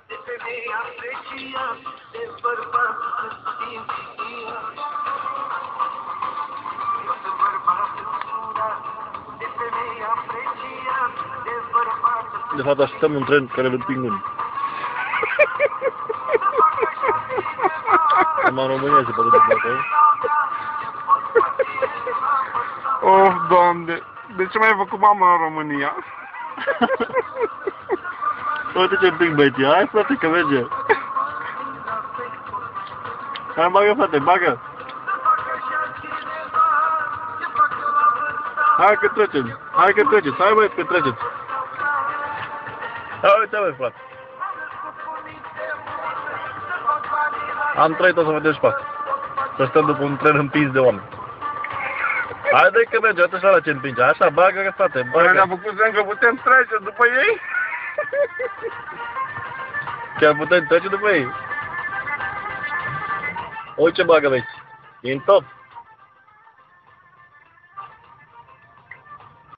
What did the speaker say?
De femeia apreciat, de bărbat simțit. Este bărbatul surat, de femeia apreciat, de bărbat. De fapt, așteptăm un tren care îl împing unii. Numai în România se poate dubla, ok? Oh, Doamne! De ce m-ai făcut mama în România? Uite ce împing băieții, hai frate că merge! Hai bagă frate, bagă! Hai că treceți, hai că treceți, hai băieți că treceți! Hai uite băi frate! Am trăit, o să vedem și pe asta. Să stăm după un tren împins de oameni. Haide că merge, uite așa la ce împinge. Așa, bagă frate, bagă. Ne-a făcut semn că putem trece după ei? Chiar putem trece după ei. Uite ce bagă, vezi. E în top.